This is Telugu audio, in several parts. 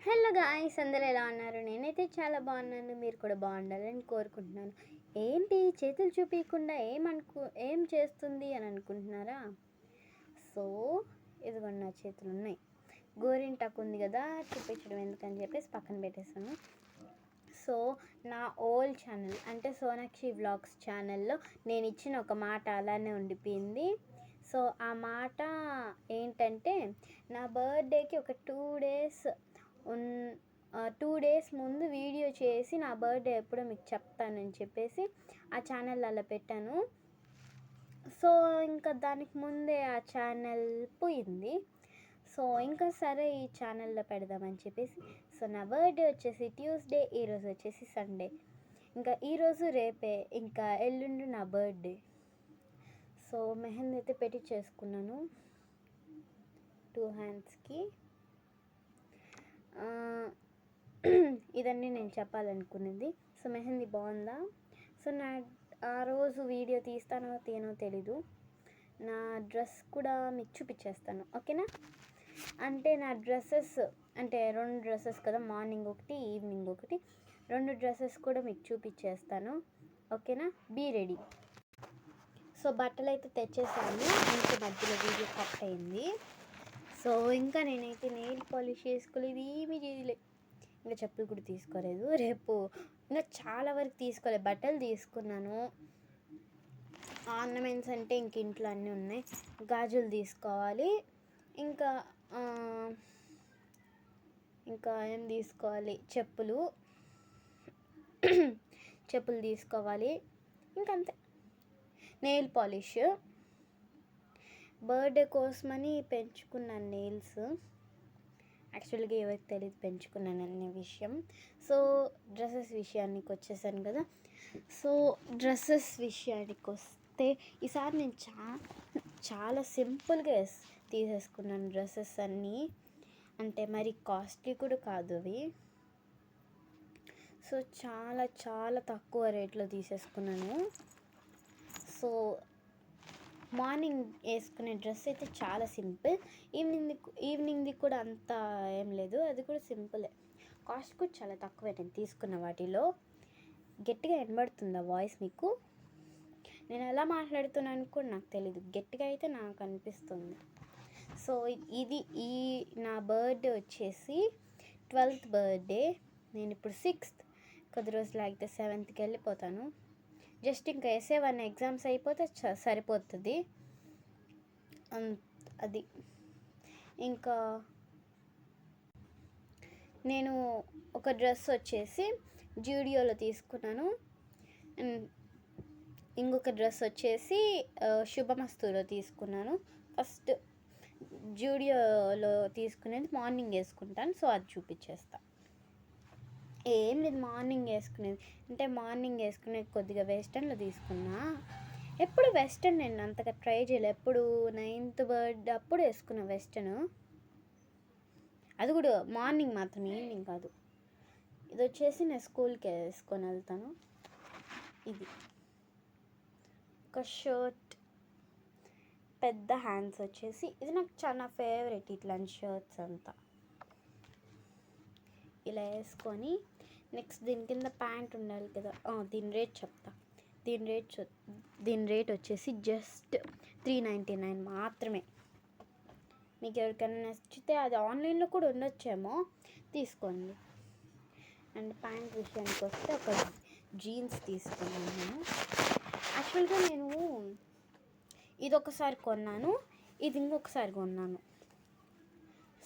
హలో గాయ్స్, అందరూ ఎలా ఉన్నారు? నేనైతే చాలా బాగున్నాను. మీరు కూడా బాగుండాలని కోరుకుంటున్నాను. ఏంటి చేతులు చూపించకుండా ఏం చేస్తుంది అని అనుకుంటున్నారా? సో ఇదిగోండి, నా చేతులు ఉన్నాయి. గోరింటాకు ఉంది కదా, చూపించడం ఎందుకని చెప్పేసి పక్కన పెట్టేసాను. సో నా ఓల్డ్ ఛానల్ అంటే సోనాక్షి వ్లాగ్స్ ఛానల్లో నేను ఇచ్చిన ఒక మాట అలానే ఉండిపోయింది. సో ఆ మాట ఏంటంటే, నా బర్త్డేకి ఒక 2 డేస్ ముందు వీడియో చేసి నా బర్త్డే ఎప్పుడో మీకు చెప్తానని చెప్పేసి ఆ ఛానల్ అలా పెట్టాను. సో ఇంకా దానికి ముందే ఆ ఛానల్ పోయింది. సో ఇంకా సరే ఈ ఛానల్లో పెడదామని చెప్పేసి, సో నా బర్త్డే వచ్చేసి ట్యూస్డే, ఈరోజు వచ్చేసి సండే. ఇంకా ఈరోజు రేపే ఇంకా ఎల్లుండి నా బర్త్డే. సో మెహందీ అయితే పెట్టి చేసుకున్నాను 2 హ్యాండ్స్కి. ఇదన్నీ నేను చెప్పాలనుకున్నది. సో మెహందీ బాగుందా? సో ఆ రోజు వీడియో తీస్తానో తీయనో తెలీదు. నా డ్రెస్ కూడా మీకు చూపించేస్తాను, ఓకేనా? అంటే నా డ్రెస్సెస్ అంటే 2 డ్రెస్సెస్ కదా, మార్నింగ్ ఒకటి ఈవినింగ్ ఒకటి, 2 డ్రెస్సెస్ కూడా మీకు చూపించేస్తాను, ఓకేనా? Be ready. సో బట్టలు అయితే తెచ్చేసాను, ఇంకా మధ్యలో వీడియో కట్ అయింది. సో ఇంకా నేనైతే నెయిల్ పాలిష్ చేసుకోలేదు, ఏమీ చేయలేదు, ఇంకా చెప్పులు కూడా తీసుకోలేదు. రేపు ఇంకా చాలా వరకు తీసుకోలేదు. బట్టలు తీసుకున్నాను, ఆర్నమెంట్స్ అంటే ఇంక ఇంట్లో అన్నీ ఉన్నాయి. గాజులు తీసుకోవాలి, ఇంకా ఏం తీసుకోవాలి, చెప్పులు తీసుకోవాలి, ఇంకంతే. నెయిల్ పాలిష్ బర్త్డే కోసమని పెంచుకున్నాను నెయిల్స్. యాక్చువల్గా ఎవరికి తెలియదు పెంచుకున్నాను అనే విషయం. సో డ్రెస్సెస్ విషయానికి వచ్చేసాను కదా. సో డ్రెస్సెస్ విషయానికి వస్తే ఈసారి నేను చాలా సింపుల్గా తీసేసుకున్నాను డ్రెస్సెస్ అన్నీ. అంటే మరి కాస్ట్లీ కూడా కాదు అవి. సో చాలా చాలా తక్కువ రేట్లో తీసేసుకున్నాను. సో మార్నింగ్ వేసుకునే డ్రెస్ అయితే చాలా సింపుల్. ఈవినింగ్ది కూడా అంత ఏం లేదు, అది కూడా సింపులే. కాస్ట్ కూడా చాలా తక్కువే నేను తీసుకున్న వాటిలో. గట్టిగా వినబడుతుందా వాయిస్ మీకు? నేను ఎలా మాట్లాడుతున్నాను కూడా నాకు తెలీదు, గట్టిగా అయితే నాకు అనిపిస్తుంది. సో ఈ నా బర్త్డే వచ్చేసి 12th బర్త్డే. నేను ఇప్పుడు 6th, కొద్ది రోజులు ఆగితే 7th వెళ్ళిపోతాను. జస్ట్ ఇంకా SA1 ఎగ్జామ్స్ అయిపోతే సరిపోతుంది. అది ఇంకా నేను ఒక డ్రెస్ వచ్చేసి జూడియోలో తీసుకున్నాను, ఇంకొక డ్రెస్ వచ్చేసి శుభమస్తులో తీసుకున్నాను. ఫస్ట్ జూడియోలో తీసుకునేది మార్నింగ్ వేసుకుంటాను, సో అది చూపించేస్తాను. ఏం లేదు, మార్నింగ్ వేసుకునేది కొద్దిగా వెస్టర్న్లో తీసుకున్నా. ఎప్పుడు వెస్టర్న్ నేను అంతగా ట్రై చేయలేదు. ఎప్పుడు 9th బర్త్డే అప్పుడు వేసుకున్నా వెస్టర్న్, అది కూడా మార్నింగ్ మాత్రం, ఈవినింగ్ కాదు. ఇది వచ్చేసి నేను స్కూల్కి వేసుకొని వెళ్తాను. ఇది ఒక షర్ట్, పెద్ద హ్యాండ్స్ వచ్చేసి, ఇది నాకు చాలా ఫేవరెట్ ఇట్లాంటి షర్ట్స్ అంతా. ఇలా వేసుకొని నెక్స్ట్ దీని కింద ప్యాంట్ ఉండాలి కదా, దీని రేట్ చెప్తా. దీని రేట్ వచ్చేసి జస్ట్ 399 మాత్రమే. మీకు ఎవరికైనా నచ్చితే అది ఆన్లైన్లో కూడా ఉండొచ్చేమో, తీసుకోండి. అండ్ ప్యాంట్ విషయానికి వస్తే ఒక జీన్స్ తీసుకున్నాను నేను. యాక్చువల్గా నేను ఇది ఒకసారి కొన్నాను, ఇది ఇంకొకసారి కొన్నాను.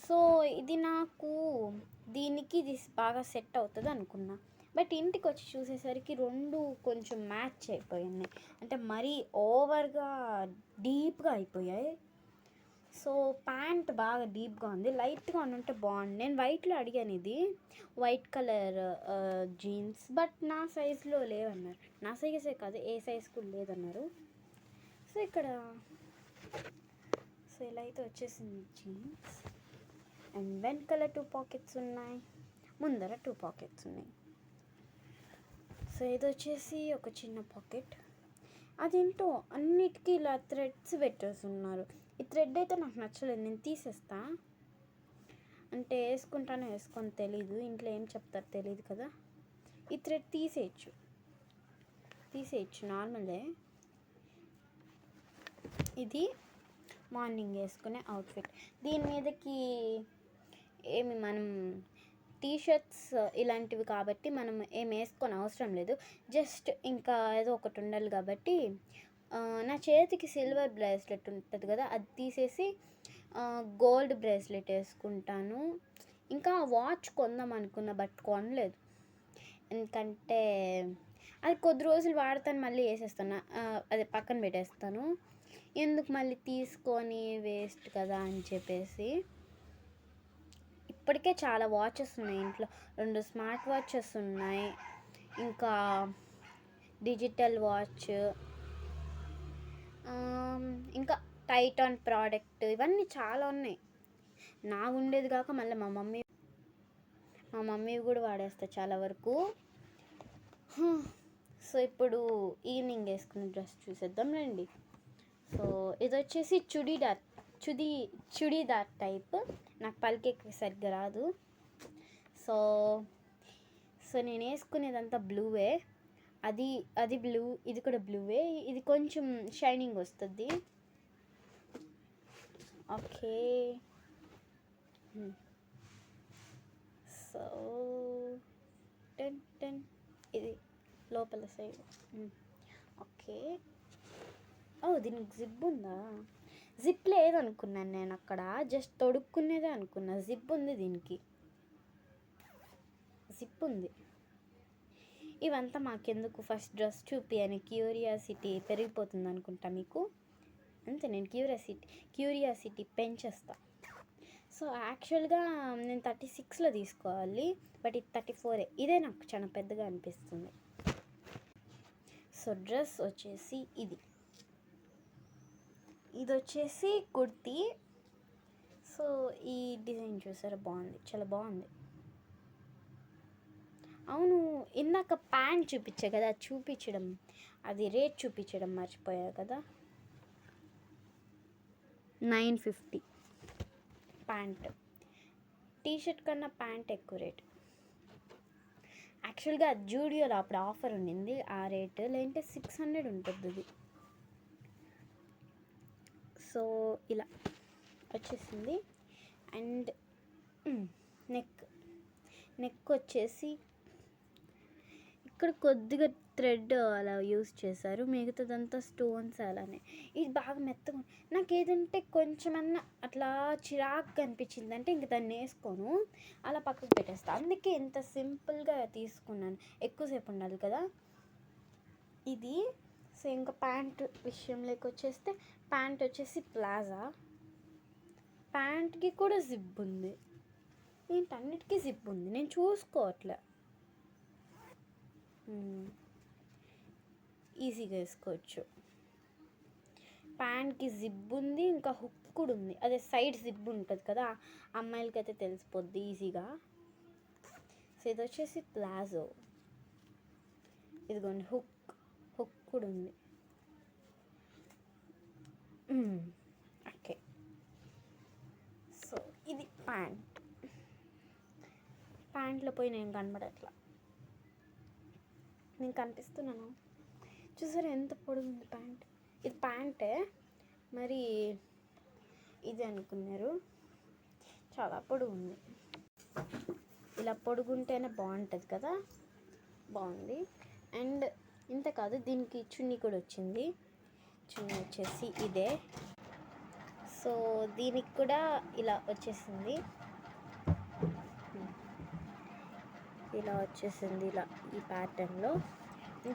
సో ఇది నాకు దీనికి ఇది బాగా సెట్ అవుతుంది అనుకున్నా, బట్ ఇంటికి వచ్చి చూసేసరికి 2 కొంచెం మ్యాచ్ అయిపోయాయి. అంటే మరీ ఓవర్గా డీప్గా అయిపోయాయి. సో ప్యాంట్ బాగా డీప్గా ఉంది, లైట్గా ఉంటే బాగుంది. నేను వైట్లో అడిగాను, ఇది వైట్ కలర్ జీన్స్, బట్ నా సైజులో లేవన్నారు. నా సైజే కాదు, ఏ సైజ్ కూడా లేదన్నారు. సో ఇలా అయితే వచ్చేసింది జీన్స్. అండ్ వెనకాల 2 పాకెట్స్ ఉన్నాయి, ముందర 2 పాకెట్స్ ఉన్నాయి. సో ఇది వచ్చేసి ఒక చిన్న పాకెట్. అదేంటో అన్నిటికీ ఇలా థ్రెడ్స్ పెట్టేసి ఉన్నారు. ఈ థ్రెడ్ అయితే నాకు నచ్చలేదు, నేను తీసేస్తా. అంటే వేసుకుంటానో వేసుకొని తెలీదు, ఇంట్లో ఏం చెప్తారు తెలీదు కదా. ఈ థ్రెడ్ తీసేయచ్చు నార్మలే. ఇది మార్నింగ్ వేసుకునే అవుట్ఫిట్. దీని మీదకి ఏమి మనం టీషర్ట్స్ ఇలాంటివి కాబట్టి మనం ఏం వేసుకొని అవసరం లేదు. జస్ట్ ఇంకా ఏదో ఒకటి ఉండాలి కాబట్టి నా చేతికి సిల్వర్ బ్రేస్లెట్ ఉంటుంది కదా, అది తీసేసి గోల్డ్ బ్రేస్లెట్ వేసుకుంటాను. ఇంకా వాచ్ కొందాం అనుకున్నా బట్ కొనలేదు, ఎందుకంటే అది కొద్ది రోజులు వాడతాను మళ్ళీ వేసేస్తాను, అది పక్కన పెట్టేస్తాను. ఎందుకు మళ్ళీ తీసుకొని వేస్ట్ కదా అని చెప్పేసి. ఇప్పటికే చాలా వాచెస్ ఉన్నాయి ఇంట్లో, 2 స్మార్ట్ వాచెస్ ఉన్నాయి, ఇంకా డిజిటల్ వాచ్, ఇంకా టైటాన్ ప్రోడక్ట్, ఇవన్నీ చాలా ఉన్నాయి. నా ఉండేది కాక మళ్ళీ మా మమ్మీ కూడా వాడేస్తా చాలా వరకు. సో ఇప్పుడు ఈవినింగ్ వేసుకున్న డ్రెస్ చూసేద్దాం రండి. సో ఇది వచ్చేసి చుడీదార్ టైప్, నాకు పలికేకి సరిగ్గా రాదు. సో నేను వేసుకునేదంతా బ్లూవే, అది బ్లూ, ఇది కూడా బ్లూవే. ఇది కొంచెం షైనింగ్ వస్తుంది. ఓకే, సో ఇది లోపల సైడ్. ఓకే, దీనికి జిప్ ఉందా? జిప్ లేదనుకున్నాను నేను, అక్కడ జస్ట్ తొడుక్కునేదే అనుకున్నా. జిప్ ఉంది, దీనికి జిప్ ఉంది. ఇవంతా మాకెందుకు, ఫస్ట్ డ్రెస్ చూపి క్యూరియాసిటీ పెరిగిపోతుంది అనుకుంటా మీకు. అంతే, నేను క్యూరియాసిటీ పెంచేస్తా. సో యాక్చువల్గా నేను 36లో తీసుకోవాలి, బట్ ఇది 34. ఇదే నాకు చాలా పెద్దగా అనిపిస్తుంది. సో డ్రెస్ వచ్చేసి ఇది వచ్చేసి కుర్తీ. సో ఈ డిజైన్ చూసారా, బాగుంది, చాలా బాగుంది. అవును, ఇందాక ప్యాంట్ చూపించా కదా, అది రేట్ చూపించడం మర్చిపోయా కదా. 950 ప్యాంట్. టీషర్ట్ కన్నా ప్యాంట్ ఎక్కువ రేట్. యాక్చువల్గా జూడియోలో అప్పుడు ఆఫర్ ఉండింది, ఆ రేట్ లేదంటే 600 ఉంటుంది అది. సో ఇలా వచ్చేసింది. అండ్ నెక్ వచ్చేసి ఇక్కడ కొద్దిగా థ్రెడ్ అలా యూస్ చేశారు, మిగతాదంతా స్టోన్స్ అలానే. ఇది బాగా మెత్తగా, నాకు ఏదంటే కొంచెమన్నా అట్లా చిరాకు అనిపించింది అంటే ఇంక దాన్ని వేసుకోను, అలా పక్కకు పెట్టేస్తాను. అందుకే ఇంత సింపుల్గా తీసుకున్నాను, ఎక్కువసేపు ఉండాలి కదా ఇది. సో ఇంకా ప్యాంట్ విషయంలోకి వచ్చేస్తే, ప్యాంట్ వచ్చేసి ప్లాజా. ప్యాంట్కి కూడా జిప్ ఉంది, ఏంటన్నిటికీ జిప్ ఉంది, నేను చూసుకోవట్లే. ఈజీగా వేసుకోవచ్చు. ప్యాంట్కి జిప్ ఉంది, ఇంకా హుక్ కూడా ఉంది. అదే సైడ్ జిప్ ఉంటుంది కదా, అమ్మాయిలకి అయితే తెలిసిపోద్ది ఈజీగా. సో ఇది వచ్చేసి ప్లాజో, ఇదిగోండి హుక్ కూడా ఉంది. ఓకే, సో ఇది ప్యాంట్లో పోయి నేను కనబడట్లా, నేను కనిపిస్తున్నాను చూసారా, ఎంత పొడుగుంది ప్యాంట్. ఇది ప్యాంటే మరి ఇది అనుకున్నారు, చాలా పొడుగుంది. ఇలా పొడుగుంటేనే బాగుంటుంది కదా, బాగుంది. అండ్ ఇంత కాదు, దీనికి చున్నీ కూడా వచ్చింది. చున్నీ వచ్చేసి ఇదే. సో దీనికి కూడా ఇలా వచ్చేసింది, ఇలా ఈ ప్యాటర్న్లో.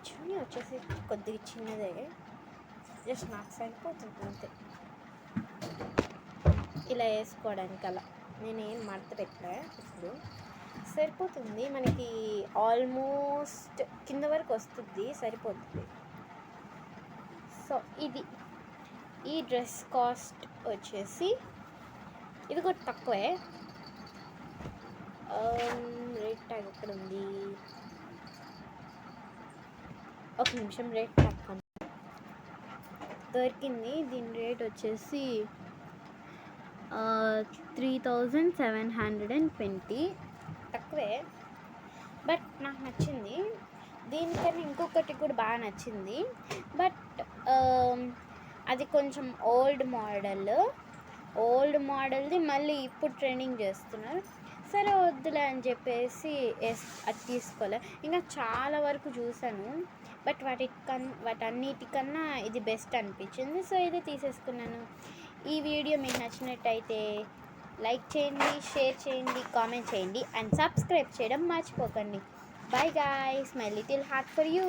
చున్నీ వచ్చేసి కొద్దిగా చిన్నదే, జస్ట్ నాకు సరిపోతుంది అంతే, ఇలా వేసుకోవడానికి. అలా నేనేం మడత పెట్టలే, ఇప్పుడు సరిపోతుంది మనకి. ఆల్మోస్ట్ కింద వరకు వస్తుంది, సరిపోతుంది. సో ఈ డ్రెస్ కాస్ట్ వచ్చేసి, ఇది కూడా తక్కువే. రేట్ ట్యాగ్ ఎక్కడ ఉంది, ఒక నిమిషం, రేట్ ట్యాగ్ దొరికింది. దీని రేట్ వచ్చేసి $3,720 తక్కువే, బట్ నాకు నచ్చింది. దీనికన్నా ఇంకొకటి కూడా బాగా నచ్చింది, బట్ అది కొంచెం ఓల్డ్ మోడల్ది మళ్ళీ ఇప్పుడు ట్రెండింగ్ చేస్తున్నారు. సరే వద్దులే అని చెప్పేసి అది తీసుకోలే. ఇంకా చాలా వరకు చూసాను, బట్ వాటన్నిటికన్నా ఇది బెస్ట్ అనిపించింది, సో ఇది తీసేసుకున్నాను. ఈ వీడియో మీకు నచ్చినట్టయితే లైక్ చేయండి, షేర్ చేయండి, కామెంట్ చేయండి అండ్ సబ్స్క్రైబ్ చేయడం మర్చిపోకండి. Bye guys, my little heart for you.